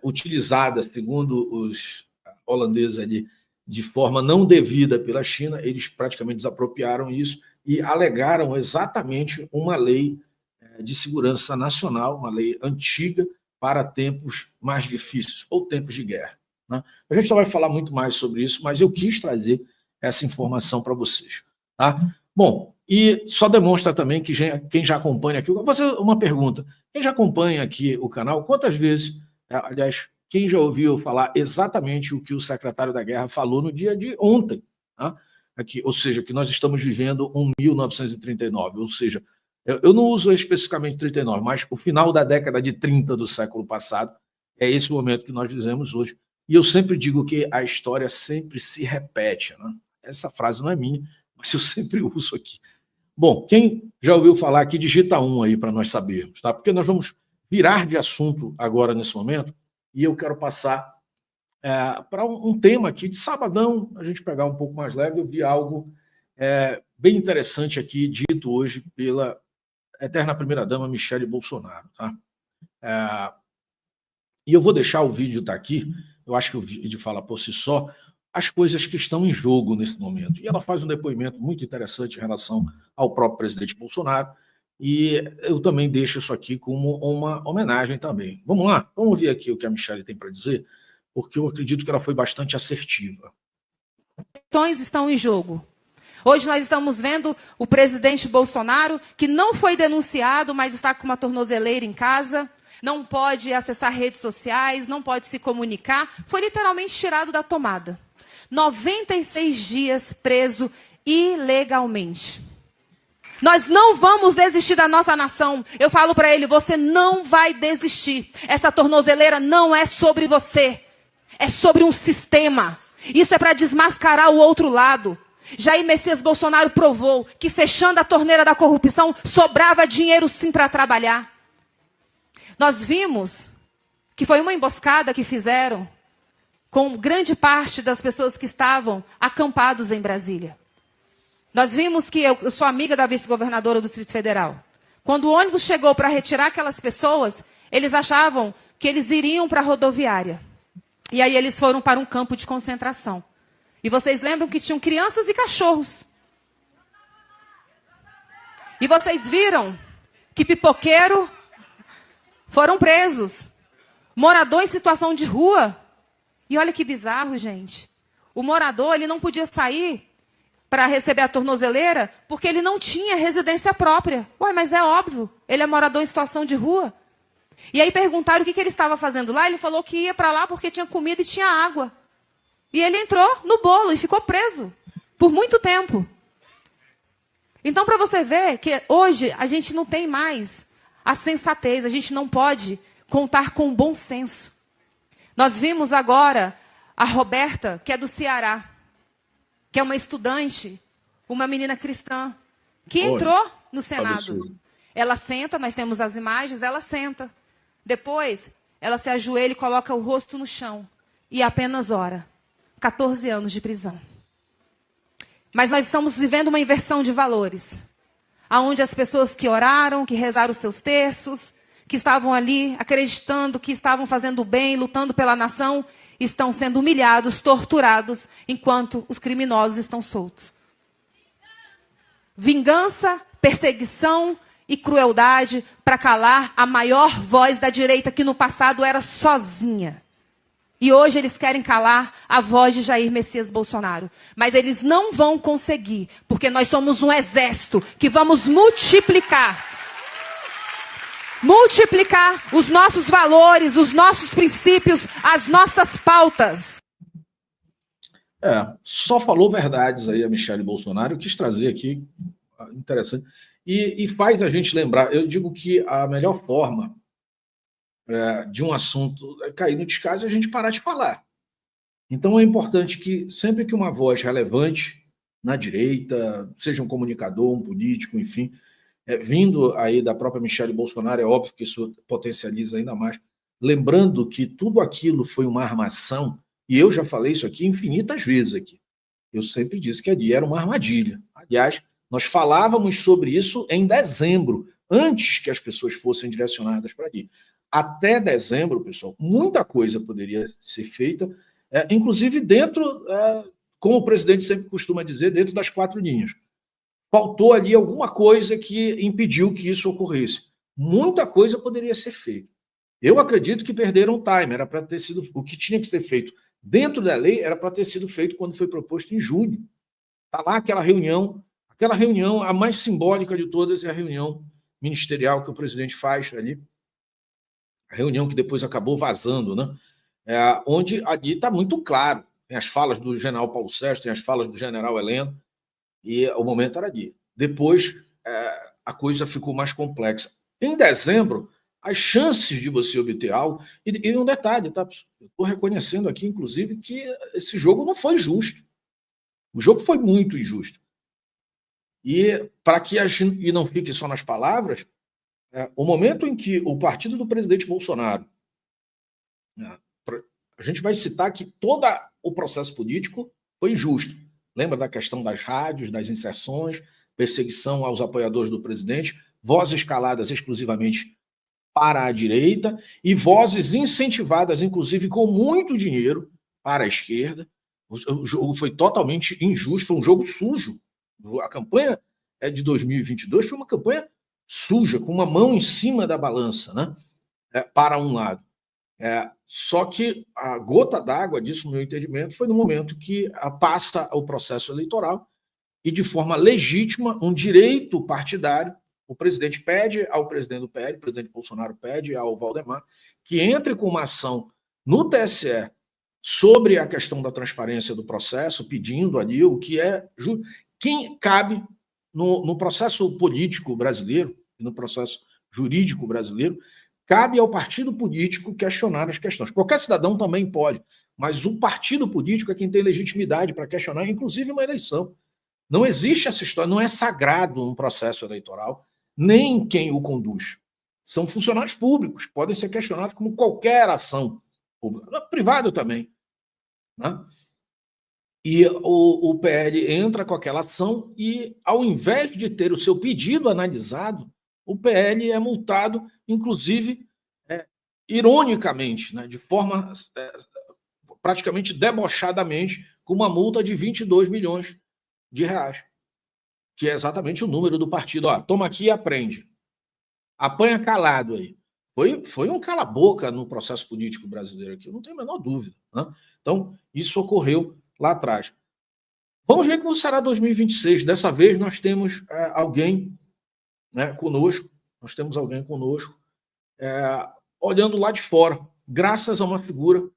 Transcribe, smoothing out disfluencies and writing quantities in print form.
utilizada, segundo os holandeses ali, de forma não devida pela China. Eles praticamente desapropriaram isso e alegaram exatamente uma lei de segurança nacional, uma lei antiga para tempos mais difíceis, ou tempos de guerra, né? A gente só vai falar muito mais sobre isso, mas eu quis trazer essa informação para vocês, tá? Bom, e só demonstra também que quem já acompanha aqui, vou fazer uma pergunta, quem já acompanha aqui o canal, quantas vezes, aliás, quem já ouviu falar exatamente o que o secretário da Guerra falou no dia de ontem, tá? Aqui, ou seja, que nós estamos vivendo um 1939, ou seja, eu não uso especificamente 39, mas o final da década de 30 do século passado é esse momento que nós vivemos hoje. E eu sempre digo que a história sempre se repete, né? Essa frase não é minha, mas eu sempre uso aqui. Bom, quem já ouviu falar aqui, digita 1 aí para nós sabermos, tá? Porque nós vamos virar de assunto agora nesse momento e eu quero passar para um tema aqui de sabadão, a gente pegar um pouco mais leve. Eu vi algo bem interessante aqui, dito hoje pela eterna primeira-dama Michele Bolsonaro, tá? E eu vou deixar o vídeo estar aqui, eu acho que o vídeo fala por si só, as coisas que estão em jogo nesse momento. E ela faz um depoimento muito interessante em relação ao próprio presidente Bolsonaro, e eu também deixo isso aqui como uma homenagem também. Vamos lá? Vamos ouvir aqui o que a Michele tem para dizer, porque eu acredito que ela foi bastante assertiva. Questões estão em jogo. Hoje nós estamos vendo o presidente Bolsonaro, que não foi denunciado, mas está com uma tornozeleira em casa, não pode acessar redes sociais, não pode se comunicar, foi literalmente tirado da tomada. 96 dias preso ilegalmente. Nós não vamos desistir da nossa nação. Eu falo para ele, você não vai desistir. Essa tornozeleira não é sobre você, é sobre um sistema. Isso é para desmascarar o outro lado. Jair Messias Bolsonaro provou que fechando a torneira da corrupção, sobrava dinheiro sim para trabalhar. Nós vimos que foi uma emboscada que fizeram com grande parte das pessoas que estavam acampados em Brasília. Nós vimos que eu sou amiga da vice-governadora do Distrito Federal. Quando o ônibus chegou para retirar aquelas pessoas, eles achavam que eles iriam para a rodoviária. E aí eles foram para um campo de concentração. E vocês lembram que tinham crianças e cachorros. E vocês viram que pipoqueiro foram presos. Morador em situação de rua. E olha que bizarro, gente. O morador, ele não podia sair para receber a tornozeleira porque ele não tinha residência própria. Ué, mas é óbvio, ele é morador em situação de rua. E aí perguntaram o que ele estava fazendo lá. Ele falou que ia para lá porque tinha comida e tinha água. E ele entrou no bolo e ficou preso por muito tempo. Então, para você ver que hoje a gente não tem mais a sensatez, a gente não pode contar com o bom senso. Nós vimos agora a Roberta, que é do Ceará, que é uma estudante, uma menina cristã, que entrou no Senado. Ela senta, nós temos as imagens, ela senta. Depois, ela se ajoelha e coloca o rosto no chão. E apenas ora. 14 anos de prisão. Mas nós estamos vivendo uma inversão de valores. Onde as pessoas que oraram, que rezaram os seus terços, que estavam ali acreditando que estavam fazendo o bem, lutando pela nação, estão sendo humilhados, torturados, enquanto os criminosos estão soltos. Vingança, perseguição e crueldade para calar a maior voz da direita, que no passado era sozinha. E hoje eles querem calar a voz de Jair Messias Bolsonaro. Mas eles não vão conseguir, porque nós somos um exército que vamos multiplicar os nossos valores, os nossos princípios, as nossas pautas. Só falou verdades aí a Michele Bolsonaro. Eu quis trazer aqui, interessante, e faz a gente lembrar. Eu digo que a melhor forma de um assunto cair no descaso é a gente parar de falar. Então é importante que sempre que uma voz relevante na direita, seja um comunicador, um político, enfim, vindo aí da própria Michele Bolsonaro, é óbvio que isso potencializa ainda mais, lembrando que tudo aquilo foi uma armação, e eu já falei isso aqui infinitas vezes aqui. Eu sempre disse que ali era uma armadilha. Aliás, nós falávamos sobre isso em dezembro, antes que as pessoas fossem direcionadas para ali. até dezembro, pessoal, muita coisa poderia ser feita, inclusive dentro, como o presidente sempre costuma dizer, dentro das 4 linhas. Faltou ali alguma coisa que impediu que isso ocorresse. Muita coisa poderia ser feita. Eu acredito que perderam o time, era para ter sido, o que tinha que ser feito dentro da lei era para ter sido feito quando foi proposto em julho. Está lá aquela reunião, a mais simbólica de todas é a reunião ministerial que o presidente faz ali, a reunião que depois acabou vazando, né? Onde ali está muito claro, tem as falas do general Paulo Sérgio, tem as falas do general Heleno, e o momento era ali. Depois, a coisa ficou mais complexa. Em dezembro, as chances de você obter algo... E um detalhe, tá? Eu estou reconhecendo aqui, inclusive, que esse jogo não foi justo. O jogo foi muito injusto. E para que a gente e não fique só nas palavras, o momento em que o partido do presidente Bolsonaro... A gente vai citar que todo o processo político foi injusto. Lembra da questão das rádios, das inserções, perseguição aos apoiadores do presidente, vozes caladas exclusivamente para a direita e vozes incentivadas, inclusive, com muito dinheiro para a esquerda. O jogo foi totalmente injusto, foi um jogo sujo. A campanha de 2022 foi uma campanha suja, com uma mão em cima da balança, né? Para um lado. Só que a gota d'água disso, no meu entendimento, foi no momento que passa o processo eleitoral e, de forma legítima, um direito partidário, o presidente pede ao presidente do PL, o presidente Bolsonaro pede ao Valdemar, que entre com uma ação no TSE sobre a questão da transparência do processo, pedindo ali o que quem cabe no processo político brasileiro e no processo jurídico brasileiro, cabe ao partido político questionar as questões. Qualquer cidadão também pode, mas o partido político é quem tem legitimidade para questionar, inclusive uma eleição. Não existe essa história, não é sagrado um processo eleitoral, nem quem o conduz. São funcionários públicos, podem ser questionados como qualquer ação pública, privado também. Né? E o PL entra com aquela ação e, ao invés de ter o seu pedido analisado, o PL é multado, inclusive, ironicamente, né, de forma praticamente debochadamente, com uma multa de 22 milhões de reais, que é exatamente o número do partido. Toma aqui e aprende. Apanha calado aí. Foi um cala-boca no processo político brasileiro aqui, eu não tenho a menor dúvida. Né? Então, isso ocorreu lá atrás. Vamos ver como será 2026. Dessa vez nós temos alguém, né, conosco, olhando lá de fora, graças a uma figura